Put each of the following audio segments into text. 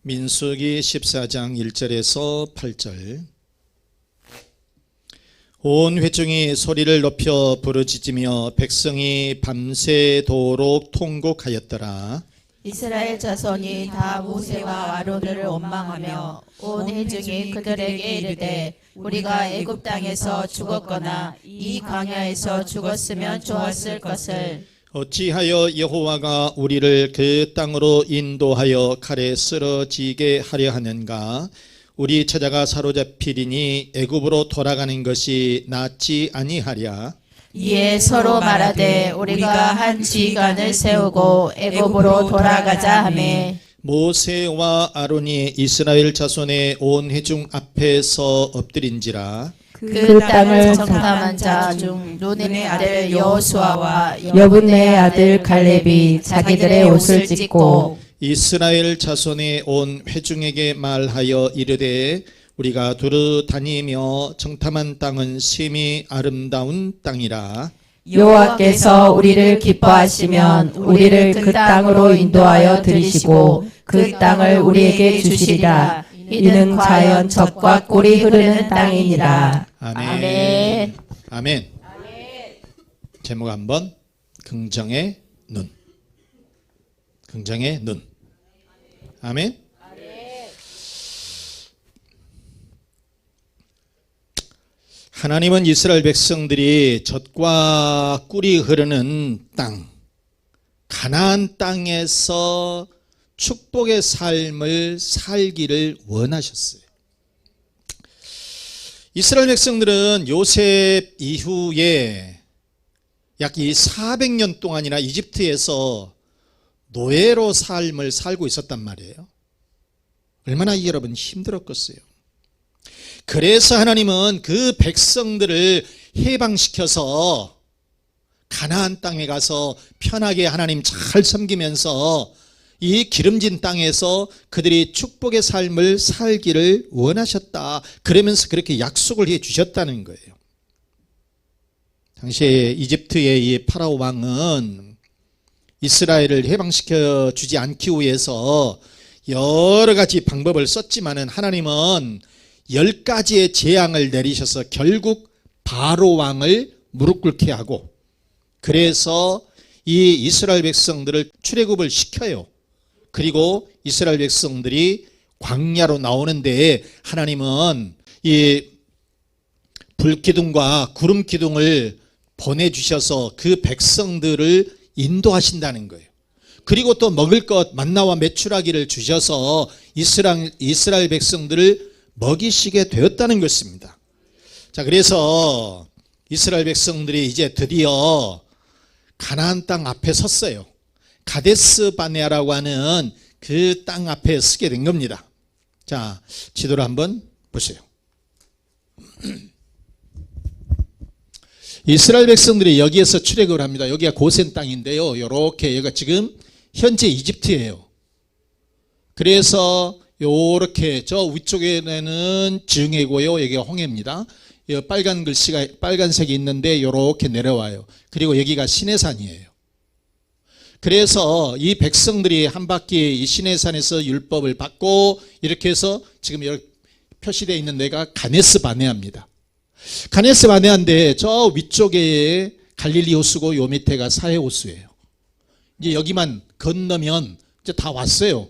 민수기 14장 1절에서 8절. 온 회중이 소리를 높여 부르짖으며 백성이 밤새도록 통곡하였더라. 이스라엘 자손이 다 모세와 아론을 원망하며 온 회중이 그들에게 이르되 우리가 애굽 땅에서 죽었거나 이 광야에서 죽었으면 좋았을 것을 어찌하여 여호와가 우리를 그 땅으로 인도하여 칼에 쓰러지게 하려 하는가? 우리 처자가 사로잡히리니 애굽으로 돌아가는 것이 낫지 아니하랴. 이에 서로 말하되 우리가 한 지휘관을 세우고 애굽으로 돌아가자 하매 모세와 아론이 이스라엘 자손의 온 회중 앞에서 엎드린지라. 그 땅을 정탐한 자 중 눈의 아들 여호수아와 여분의 아들 갈렙이 자기들의 옷을 찢고 이스라엘 자손의 온 회중에게 말하여 이르되 우리가 두루 다니며 정탐한 땅은 심히 아름다운 땅이라. 여호와께서 우리를 기뻐하시면 우리를 그 땅으로 인도하여 들이시고 그 땅을 우리에게 주시리라. 이는 과연 젖과 꿀이 흐르는 땅이니라. 아멘. 아멘. 제목 한번 긍정의 눈. 긍정의 눈. 아멘. 하나님은 이스라엘 백성들이 젖과 꿀이 흐르는 땅, 가나안 땅에서 축복의 삶을 살기를 원하셨어요. 이스라엘 백성들은 요셉 이후에 약 400년 동안이나 이집트에서 노예로 삶을 살고 있었단 말이에요. 얼마나 여러분 힘들었겠어요. 그래서 하나님은 그 백성들을 해방시켜서 가나안 땅에 가서 편하게 하나님 잘 섬기면서 이 기름진 땅에서 그들이 축복의 삶을 살기를 원하셨다. 그러면서 그렇게 약속을 해 주셨다는 거예요. 당시에 이집트의 이 파라오 왕은 이스라엘을 해방시켜 주지 않기 위해서 여러 가지 방법을 썼지만은 하나님은 10가지의 재앙을 내리셔서 결국 바로 왕을 무릎 꿇게 하고, 그래서 이 이스라엘 백성들을 출애굽을 시켜요. 그리고 이스라엘 백성들이 광야로 나오는데 하나님은 이 불기둥과 구름 기둥을 보내주셔서 그 백성들을 인도하신다는 거예요. 그리고 또 먹을 것 만나와 메추라기를 주셔서 이스라엘 백성들을 먹이시게 되었다는 것입니다. 자, 그래서 이스라엘 백성들이 이제 드디어 가나안 땅 앞에 섰어요. 가데스 바네아라고 하는 그 땅 앞에 서게 된 겁니다. 자, 지도를 한번 보세요. 이스라엘 백성들이 여기에서 출애굽을 합니다. 여기가 고센 땅인데요. 이렇게 여기가 지금 현재 이집트예요. 그래서 요렇게 저 위쪽에는 증해고요. 여기가 홍해입니다. 빨간 글씨가 빨간색이 있는데 요렇게 내려와요. 그리고 여기가 시내산이에요. 그래서 이 백성들이 한 바퀴 이 시내산에서 율법을 받고 이렇게 해서 지금 여기 표시되어 있는 데가 가네스 바네아입니다. 가네스 바네아인데 저 위쪽에 갈릴리 호수고 요 밑에가 사해 호수예요. 이제 여기만 건너면 이제 다 왔어요.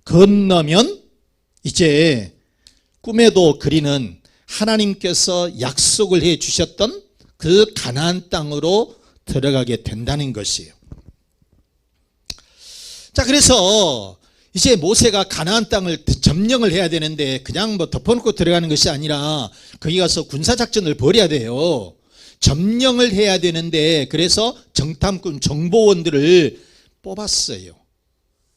건너면 이제 꿈에도 그리는 하나님께서 약속을 해 주셨던 그 가나안 땅으로 들어가게 된다는 것이에요. 자, 그래서 이제 모세가 가나안 땅을 점령을 해야 되는데 그냥 뭐 덮어놓고 들어가는 것이 아니라 거기 가서 군사작전을 벌여야 돼요. 점령을 해야 되는데 그래서 정탐꾼 정보원들을 뽑았어요.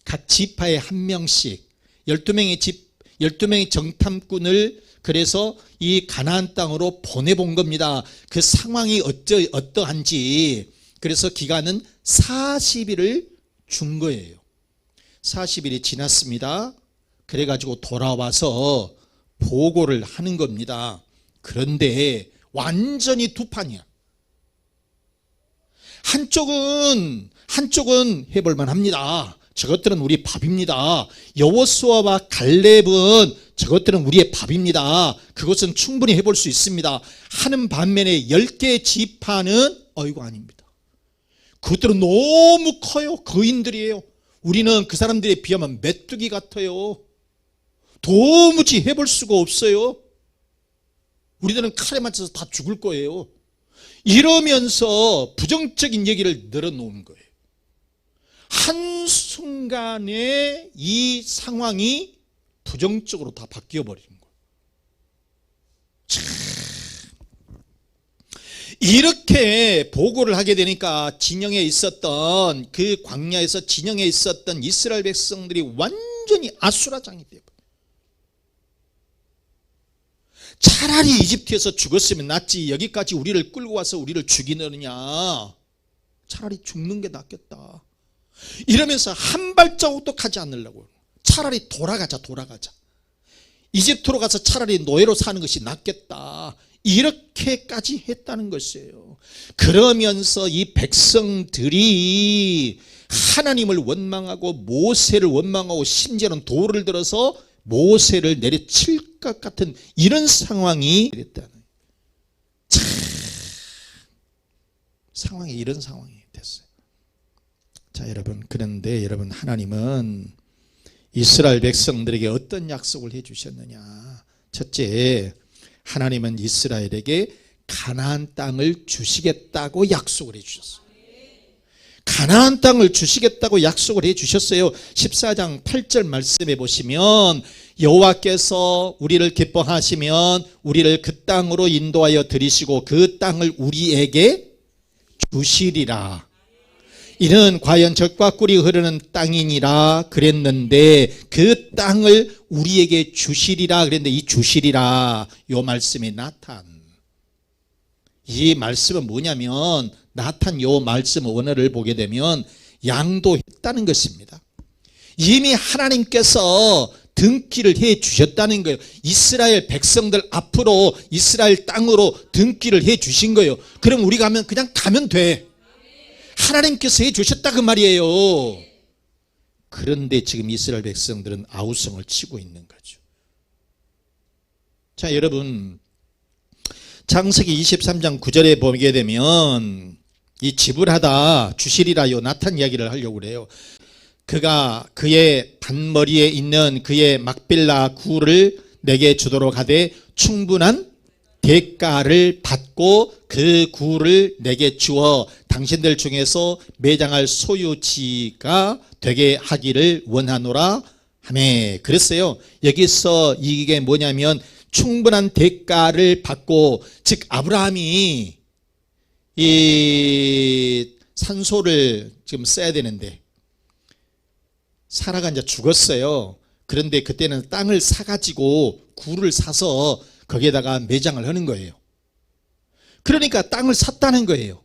각 지파에 한 명씩 12명의 정탐꾼을 그래서 이 가나안 땅으로 보내본 겁니다. 그 상황이 어떠한지. 그래서 기간은 40일을 준 거예요. 40일이 지났습니다. 그래가지고 돌아와서 보고를 하는 겁니다. 그런데 완전히 두 판이야. 한쪽은 해볼만 합니다. 저것들은 우리 밥입니다. 여호수아와 갈렙은 저것들은 우리의 밥입니다. 그것은 충분히 해볼 수 있습니다. 하는 반면에 10개 지파는 어이구 아닙니다. 그것들은 너무 커요. 거인들이에요. 우리는 그 사람들에 비하면 메뚜기 같아요. 도무지 해볼 수가 없어요. 우리들은 칼에 맞춰서 다 죽을 거예요. 이러면서 부정적인 얘기를 늘어놓은 거예요. 한순간에 이 상황이 부정적으로 다 바뀌어버리는 거예요. 참. 이렇게 보고를 하게 되니까 진영에 있었던 그 광야에서 진영에 있었던 이스라엘 백성들이 완전히 아수라장이 되어버려요. 차라리 이집트에서 죽었으면 낫지 여기까지 우리를 끌고 와서 우리를 죽이느냐. 차라리 죽는 게 낫겠다. 이러면서 한 발자국도 가지 않으려고. 차라리 돌아가자. 이집트로 가서 차라리 노예로 사는 것이 낫겠다. 이렇게까지 했다는 것이에요. 그러면서 이 백성들이 하나님을 원망하고 모세를 원망하고 심지어는 돌을 들어서 모세를 내려칠 것 같은 이런 상황이 됐다는 거예요. 참, 상황이 이런 상황이 됐어요. 자, 여러분, 그런데 여러분, 하나님은 이스라엘 백성들에게 어떤 약속을 해주셨느냐. 첫째, 하나님은 이스라엘에게 가나안 땅을 주시겠다고 약속을 해주셨어요. 가나안 땅을 주시겠다고 약속을 해주셨어요. 14장 8절 말씀해 보시면 여호와께서 우리를 기뻐하시면 우리를 그 땅으로 인도하여 들이시고 그 땅을 우리에게 주시리라. 이는 과연 젖과 꿀이 흐르는 땅이니라 그랬는데 그 땅을 우리에게 주시리라 그랬는데 이 주시리라 요 말씀이 나탄. 이 말씀은 뭐냐면 나탄 요 말씀 원어를 보게 되면 양도했다는 것입니다. 이미 하나님께서 등기를 해 주셨다는 거예요. 이스라엘 백성들 앞으로 이스라엘 땅으로 등기를 해 주신 거예요. 그럼 우리가 그냥 가면 돼. 하나님께서 해 주셨다 그 말이에요. 그런데 지금 이스라엘 백성들은 아우성을 치고 있는 거죠. 자, 여러분, 창세기 23장 9절에 보게 되면 이 지불하다 주시리라요 나탄 이야기를 하려고 그래요. 그가 그의 반머리에 있는 그의 막빌라 굴을 내게 주도록 하되 충분한 대가를 받고 그 굴을 내게 주어 당신들 중에서 매장할 소유지가 되게 하기를 원하노라 하매. 그랬어요. 여기서 이게 뭐냐면 충분한 대가를 받고, 즉 아브라함이 이 산소를 지금 써야 되는데 사라가 이제 죽었어요. 그런데 그때는 땅을 사가지고 굴을 사서 거기에다가 매장을 하는 거예요. 그러니까 땅을 샀다는 거예요.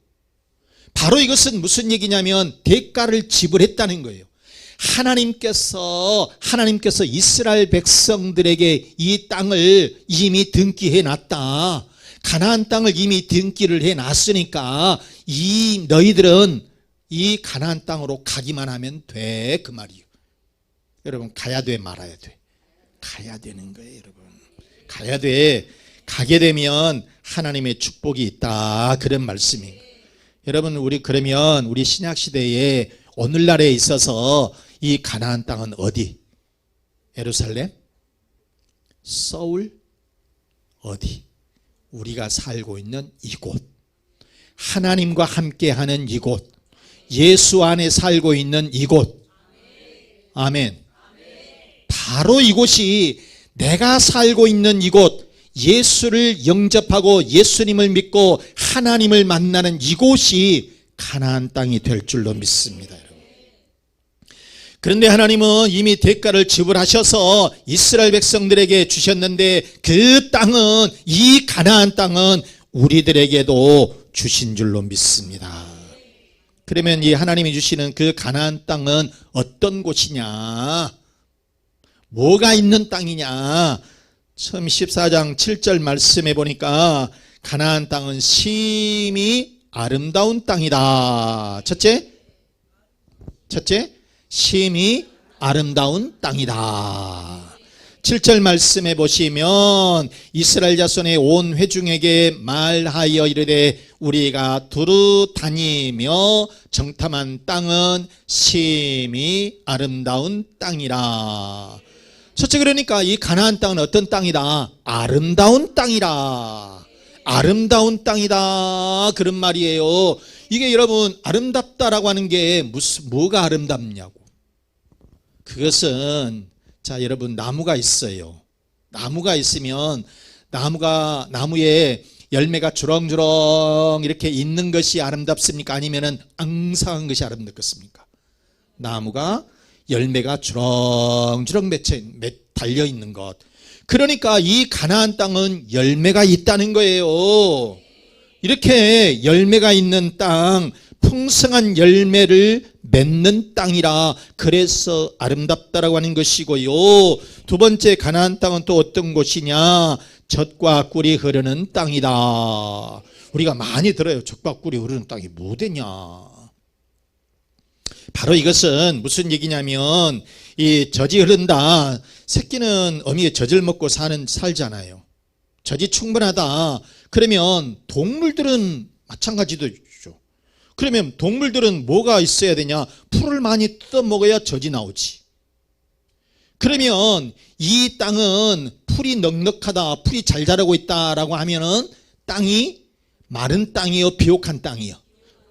바로 이것은 무슨 얘기냐면 대가를 지불했다는 거예요. 하나님께서 이스라엘 백성들에게 이 땅을 이미 등기해 놨다. 가나안 땅을 이미 등기를 해 놨으니까 이 너희들은 이 가나안 땅으로 가기만 하면 돼, 그 말이에요. 여러분, 가야 돼 말아야 돼? 가야 되는 거예요, 여러분. 가야 돼. 가게 되면 하나님의 축복이 있다, 그런 말씀이에요. 여러분, 그러면 우리 신약 시대에 오늘날에 있어서 이 가나안 땅은 어디? 예루살렘? 서울? 어디? 우리가 살고 있는 이곳, 하나님과 함께하는 이곳, 예수 안에 살고 있는 이곳. 아멘. 바로 이곳이, 내가 살고 있는 이곳, 예수를 영접하고 예수님을 믿고 하나님을 만나는 이곳이 가나안 땅이 될 줄로 믿습니다. 그런데 하나님은 이미 대가를 지불하셔서 이스라엘 백성들에게 주셨는데 그 땅은, 이 가나안 땅은 우리들에게도 주신 줄로 믿습니다. 그러면 이 하나님이 주시는 그 가나안 땅은 어떤 곳이냐? 뭐가 있는 땅이냐? 처음 14장 7절 말씀해 보니까 가나안 땅은 심히 아름다운 땅이다. 첫째, 심히 아름다운 땅이다. 7절 말씀에 보시면 이스라엘 자손의 온 회중에게 말하여 이르되 우리가 두루 다니며 정탐한 땅은 심히 아름다운 땅이라. 첫째, 그러니까 이 가나안 땅은 어떤 땅이다? 아름다운 땅이라. 아름다운 땅이다, 그런 말이에요. 이게 여러분, 아름답다라고 하는 게 뭐가 아름답냐고. 그것은, 자, 여러분, 나무가 있어요. 나무가 있으면 나무에 열매가 주렁주렁 이렇게 있는 것이 아름답습니까? 아니면은 앙상한 것이 아름답겠습니까? 나무가 열매가 주렁주렁 달려 있는 것. 그러니까 이 가나안 땅은 열매가 있다는 거예요. 이렇게 열매가 있는 땅, 풍성한 열매를 맺는 땅이라, 그래서 아름답다라고 하는 것이고요. 두 번째, 가나안 땅은 또 어떤 곳이냐? 젖과 꿀이 흐르는 땅이다. 우리가 많이 들어요. 젖과 꿀이 흐르는 땅이 뭐 되냐? 바로 이것은 무슨 얘기냐면, 이 젖이 흐른다. 새끼는 어미의 젖을 먹고 살잖아요. 젖이 충분하다. 그러면 동물들은 마찬가지죠. 그러면 동물들은 뭐가 있어야 되냐? 풀을 많이 뜯어 먹어야 젖이 나오지. 그러면 이 땅은 풀이 넉넉하다, 풀이 잘 자라고 있다라고 하면은 땅이 마른 땅이요, 비옥한 땅이요?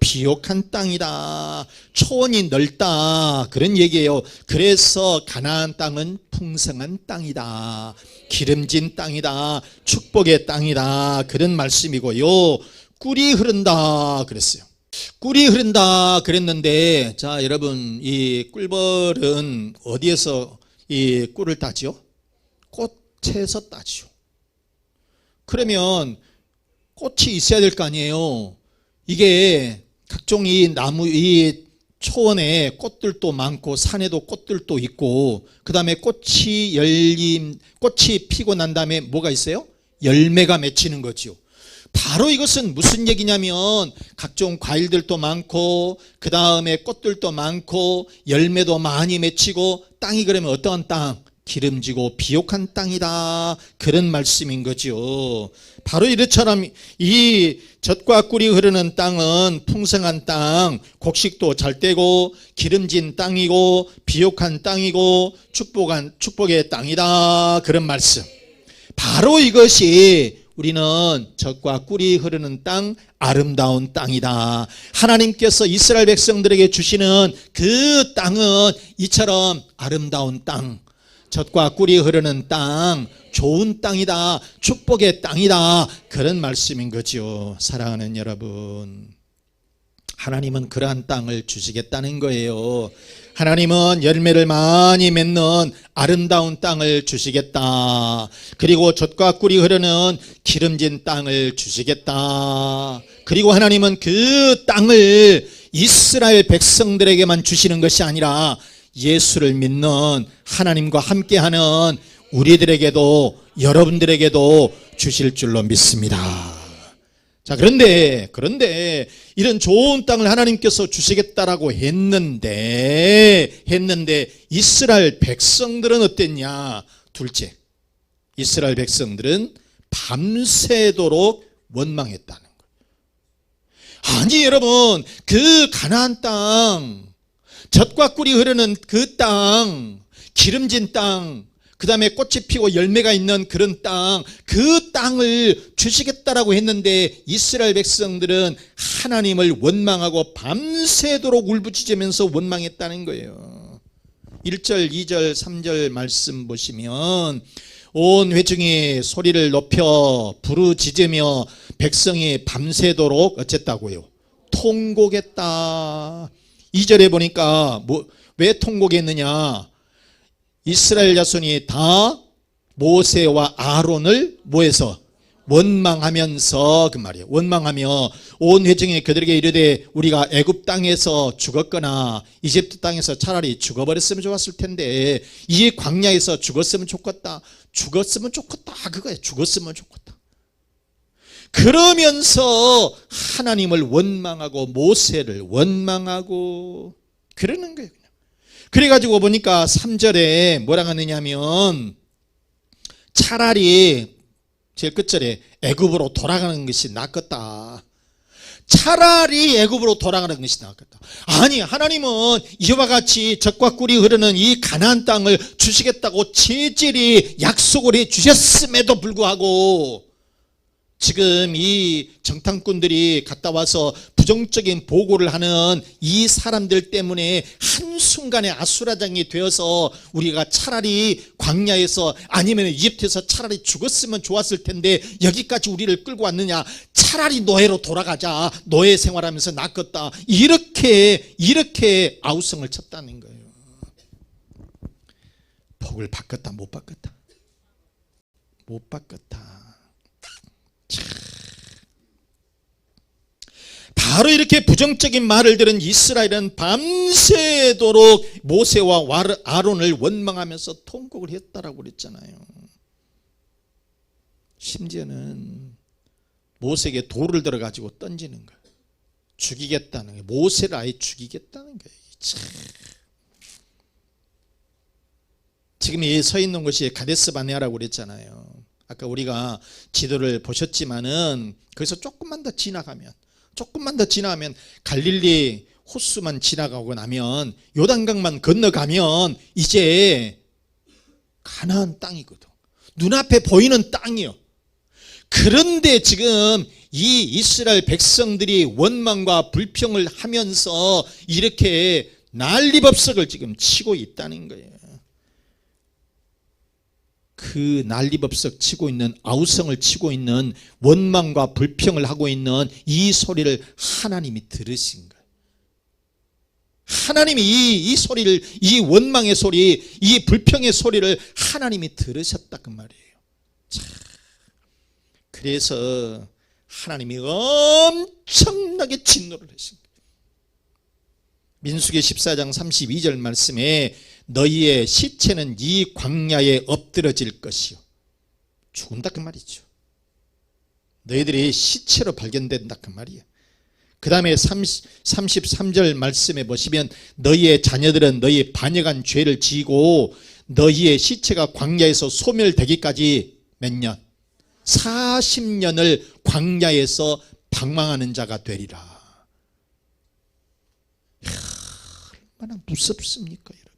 비옥한 땅이다. 초원이 넓다, 그런 얘기예요. 그래서 가나안 땅은 풍성한 땅이다, 기름진 땅이다, 축복의 땅이다, 그런 말씀이고요. 꿀이 흐른다 그랬어요. 꿀이 흐른다 그랬는데, 자, 여러분, 이 꿀벌은 어디에서 이 꿀을 따지요? 꽃에서 따지요. 그러면 꽃이 있어야 될 거 아니에요. 이게 각종 이 나무, 이 초원에 꽃들도 많고 산에도 꽃들도 있고, 그 다음에 꽃이 피고 난 다음에 뭐가 있어요? 열매가 맺히는 거죠. 바로 이것은 무슨 얘기냐면, 각종 과일들도 많고, 그 다음에 꽃들도 많고, 열매도 많이 맺히고, 땅이 그러면 어떠한 땅? 기름지고 비옥한 땅이다, 그런 말씀인 거죠. 바로 이처럼 이 젖과 꿀이 흐르는 땅은 풍성한 땅, 곡식도 잘 떼고 기름진 땅이고 비옥한 땅이고 축복의 땅이다, 그런 말씀. 바로 이것이 우리는 젖과 꿀이 흐르는 땅, 아름다운 땅이다. 하나님께서 이스라엘 백성들에게 주시는 그 땅은 이처럼 아름다운 땅, 젖과 꿀이 흐르는 땅, 좋은 땅이다, 축복의 땅이다, 그런 말씀인 거죠. 사랑하는 여러분, 하나님은 그러한 땅을 주시겠다는 거예요. 하나님은 열매를 많이 맺는 아름다운 땅을 주시겠다. 그리고 젖과 꿀이 흐르는 기름진 땅을 주시겠다. 그리고 하나님은 그 땅을 이스라엘 백성들에게만 주시는 것이 아니라 예수를 믿는, 하나님과 함께하는 우리들에게도, 여러분들에게도 주실 줄로 믿습니다. 자, 그런데 이런 좋은 땅을 하나님께서 주시겠다라고 했는데 이스라엘 백성들은 어땠냐? 둘째, 이스라엘 백성들은 밤새도록 원망했다는 거예요. 아니 여러분, 그 가나안 땅, 젖과 꿀이 흐르는 그 땅, 기름진 땅, 그 다음에 꽃이 피고 열매가 있는 그런 땅, 그 땅을 주시겠다라고 했는데 이스라엘 백성들은 하나님을 원망하고 밤새도록 울부짖으면서 원망했다는 거예요. 1절, 2절, 3절 말씀 보시면, 온 회중이 소리를 높여 부르짖으며 백성이 밤새도록 어쨌다고요? 통곡했다. 2절에 보니까 왜 통곡했느냐? 이스라엘 자손이 다 모세와 아론을 뭐해서? 원망하면서, 그 말이에요. 원망하며 온 회중이 그들에게 이르되 우리가 애굽 땅에서 죽었거나 이집트 땅에서 차라리 죽어버렸으면 좋았을 텐데, 이 광야에서 죽었으면 좋겠다. 그거예요. 죽었으면 좋겠다. 그러면서 하나님을 원망하고 모세를 원망하고 그러는 거예요. 그래가지고 보니까 3절에 뭐라 하느냐면 차라리 제일 끝절에 애굽으로 돌아가는 것이 낫겠다. 차라리 애굽으로 돌아가는 것이 낫겠다. 아니, 하나님은 이와 같이 젖과 꿀이 흐르는 이 가나안 땅을 주시겠다고 질질이 약속을 해 주셨음에도 불구하고 지금 이 정탐꾼들이 갔다 와서 부정적인 보고를 하는 이 사람들 때문에 한순간에 아수라장이 되어서 우리가 차라리 광야에서 아니면 이집트에서 차라리 죽었으면 좋았을 텐데 여기까지 우리를 끌고 왔느냐, 차라리 노예로 돌아가자, 노예 생활하면서 낫겠다, 이렇게 아우성을 쳤다는 거예요. 복을 바꿨다 못 바꿨다? 못 바꿨다. 바로 이렇게 부정적인 말을 들은 이스라엘은 밤새도록 모세와 아론을 원망하면서 통곡을 했다라고 그랬잖아요. 심지어는 모세에게 돌을 들어가지고 던지는 거예요. 죽이겠다는 거예요. 모세를 아예 죽이겠다는 거예요. 참. 지금 이 서 있는 곳이 가데스 바네아라고 그랬잖아요. 아까 우리가 지도를 보셨지만은 거기서 조금만 더 지나가면 갈릴리 호수만 지나가고 나면 요단강만 건너가면 이제 가나안 땅이거든. 눈앞에 보이는 땅이요. 그런데 지금 이 이스라엘 백성들이 원망과 불평을 하면서 이렇게 난리법석을 지금 치고 있다는 거예요. 그 난리법석 치고 있는, 아우성을 치고 있는, 원망과 불평을 하고 있는 이 소리를 하나님이 들으신 거예요. 하나님이 이 소리를, 이 원망의 소리, 이 불평의 소리를 하나님이 들으셨다 그 말이에요. 참. 그래서 하나님이 엄청나게 진노를 하신 거예요. 민수기 14장 32절 말씀에 너희의 시체는 이 광야에 엎드러질 것이요. 죽은다 그 말이죠. 너희들이 시체로 발견된다 그 말이에요. 그 다음에 33절 말씀에 보시면 너희의 자녀들은 너희 반역한 죄를 지고 너희의 시체가 광야에서 소멸되기까지 몇 년? 40년을 광야에서 방황하는 자가 되리라. 얼마나 무섭습니까 여러분.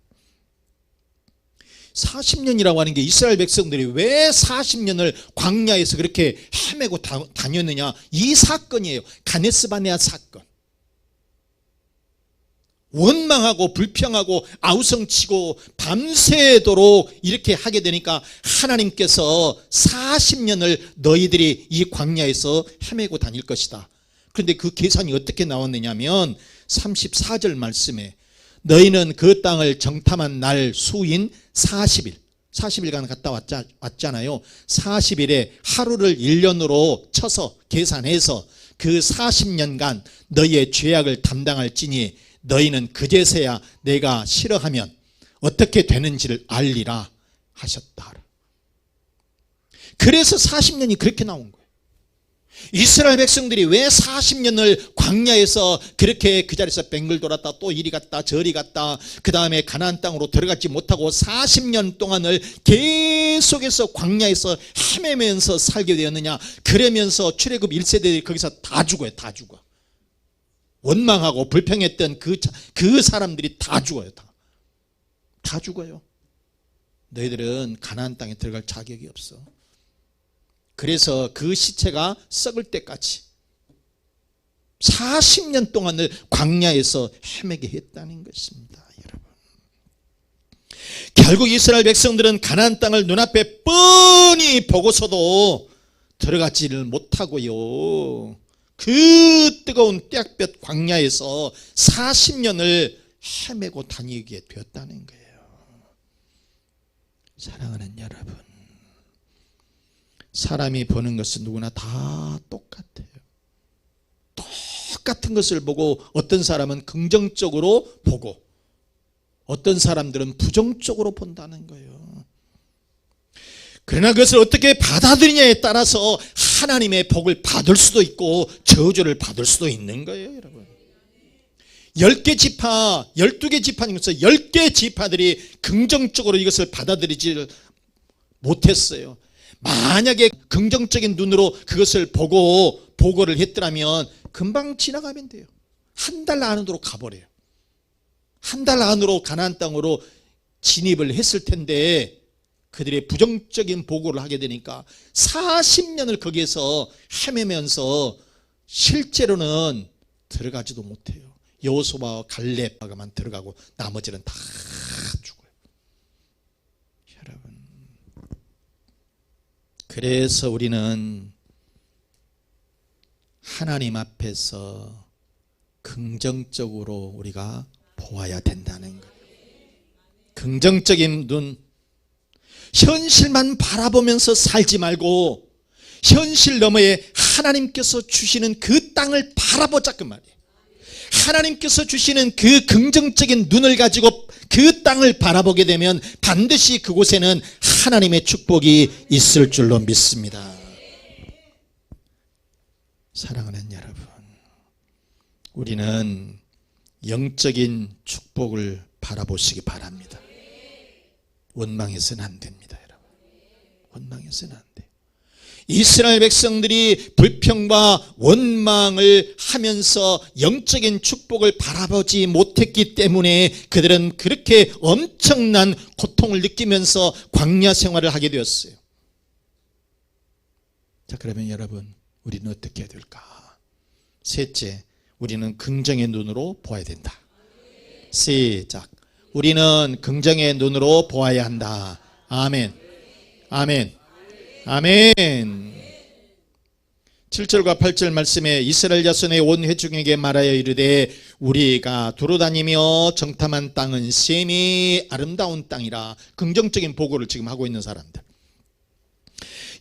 40년이라고 하는 게 이스라엘 백성들이 왜 40년을 광야에서 그렇게 헤매고 다녔느냐, 이 사건이에요. 가데스 바네아 사건. 원망하고 불평하고 아우성치고 밤새도록 이렇게 하게 되니까 하나님께서 40년을 너희들이 이 광야에서 헤매고 다닐 것이다. 그런데 그 계산이 어떻게 나왔느냐면 34절 말씀에 너희는 그 땅을 정탐한 날 수인 40일간 갔다 왔잖아요. 40일에 하루를 1년으로 쳐서 계산해서 그 40년간 너희의 죄악을 담당할지니 너희는 그제서야 내가 싫어하면 어떻게 되는지를 알리라 하셨다. 그래서 40년이 그렇게 나온 거예요. 이스라엘 백성들이 왜 40년을 광야에서 그렇게 그 자리에서 뱅글 돌았다 또 이리 갔다 저리 갔다 그 다음에 가나안 땅으로 들어가지 못하고 40년 동안을 계속해서 광야에서 헤매면서 살게 되었느냐. 그러면서 출애굽 1세대들이 거기서 다 죽어요. 다 죽어. 원망하고 불평했던 그 사람들이 다 죽어요. 다 죽어요. 너희들은 가나안 땅에 들어갈 자격이 없어. 그래서 그 시체가 썩을 때까지 40년 동안을 광야에서 헤매게 했다는 것입니다. 여러분, 결국 이스라엘 백성들은 가나안 땅을 눈앞에 뻔히 보고서도 들어가지를 못하고요, 그 뜨거운 떼약볕 광야에서 40년을 헤매고 다니게 되었다는 거예요. 사랑하는 여러분, 사람이 보는 것은 누구나 다 똑같아요. 똑같은 것을 보고 어떤 사람은 긍정적으로 보고 어떤 사람들은 부정적으로 본다는 거예요. 그러나 그것을 어떻게 받아들이냐에 따라서 하나님의 복을 받을 수도 있고 저주를 받을 수도 있는 거예요. 여러분, 10개 지파, 12개 지파님께서 10개 지파들이 긍정적으로 이것을 받아들이지 못했어요. 만약에 긍정적인 눈으로 그것을 보고 보고를 했더라면 금방 지나가면 돼요. 한 달 안으로 가버려요. 한 달 안으로 가나안 땅으로 진입을 했을 텐데 그들의 부정적인 보고를 하게 되니까 40년을 거기에서 헤매면서 실제로는 들어가지도 못해요. 여호수아와 갈렙만 들어가고 나머지는 다 죽어요. 여러분, 그래서 우리는 하나님 앞에서 긍정적으로 우리가 보아야 된다는 거예요. 긍정적인 눈, 현실만 바라보면서 살지 말고 현실 너머에 하나님께서 주시는 그 땅을 바라보자 그 말이에요. 하나님께서 주시는 그 긍정적인 눈을 가지고 그 땅을 바라보게 되면 반드시 그곳에는 하나님의 축복이 있을 줄로 믿습니다. 사랑하는 여러분, 우리는 영적인 축복을 바라보시기 바랍니다. 원망해서는 안 됩니다, 여러분. 원망해서는 안 돼요. 이스라엘 백성들이 불평과 원망을 하면서 영적인 축복을 바라보지 못했기 때문에 그들은 그렇게 엄청난 고통을 느끼면서 광야 생활을 하게 되었어요. 자, 그러면 여러분, 우리는 어떻게 해야 될까? 셋째, 우리는 긍정의 눈으로 보아야 된다. 시작. 우리는 긍정의 눈으로 보아야 한다. 아멘. 아멘. 아멘. 7절과 8절 말씀에 이스라엘 자손의 온 회중에게 말하여 이르되 우리가 두루다니며 정탐한 땅은 셈이 아름다운 땅이라. 긍정적인 보고를 지금 하고 있는 사람들.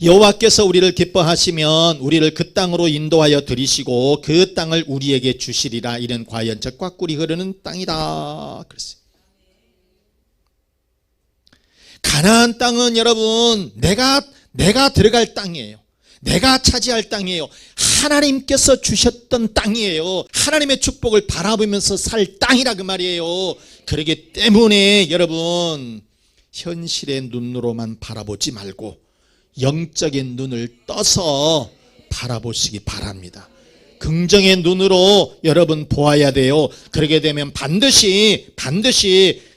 여호와께서 우리를 기뻐하시면 우리를 그 땅으로 인도하여 들이시고 그 땅을 우리에게 주시리라. 이는 과연 젖과 꿀이 흐르는 땅이다. 그랬어요. 가나안 땅은 여러분 내가 들어갈 땅이에요. 내가 차지할 땅이에요. 하나님께서 주셨던 땅이에요. 하나님의 축복을 바라보면서 살 땅이라 그 말이에요. 그렇기 때문에 여러분 현실의 눈으로만 바라보지 말고 영적인 눈을 떠서 바라보시기 바랍니다. 긍정의 눈으로 여러분 보아야 돼요. 그러게 되면 반드시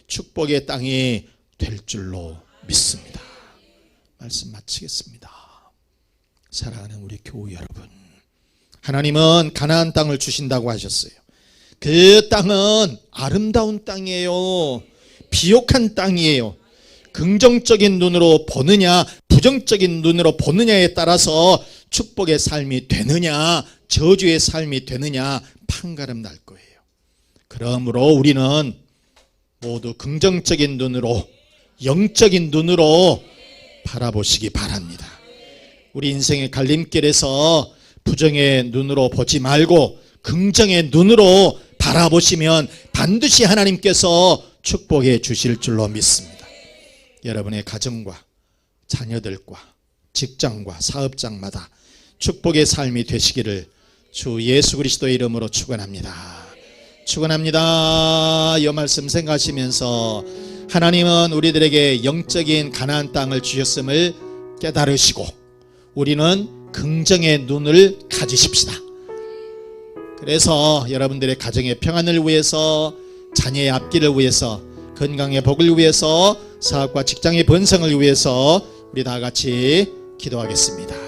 축복의 땅이 될 줄로 믿습니다. 말씀 마치겠습니다. 사랑하는 우리 교우 여러분, 하나님은 가나안 땅을 주신다고 하셨어요. 그 땅은 아름다운 땅이에요. 비옥한 땅이에요. 긍정적인 눈으로 보느냐 부정적인 눈으로 보느냐에 따라서 축복의 삶이 되느냐 저주의 삶이 되느냐 판가름 날 거예요. 그러므로 우리는 모두 긍정적인 눈으로 영적인 눈으로 바라보시기 바랍니다. 우리 인생의 갈림길에서 부정의 눈으로 보지 말고 긍정의 눈으로 바라보시면 반드시 하나님께서 축복해 주실 줄로 믿습니다. 여러분의 가정과 자녀들과 직장과 사업장마다 축복의 삶이 되시기를 주 예수 그리스도의 이름으로 축원합니다. 축원합니다. 이 말씀 생각하시면서 하나님은 우리들에게 영적인 가나안 땅을 주셨음을 깨달으시고 우리는 긍정의 눈을 가지십시다. 그래서 여러분들의 가정의 평안을 위해서 자녀의 앞길을 위해서 건강의 복을 위해서 사업과 직장의 번성을 위해서 우리 다 같이 기도하겠습니다.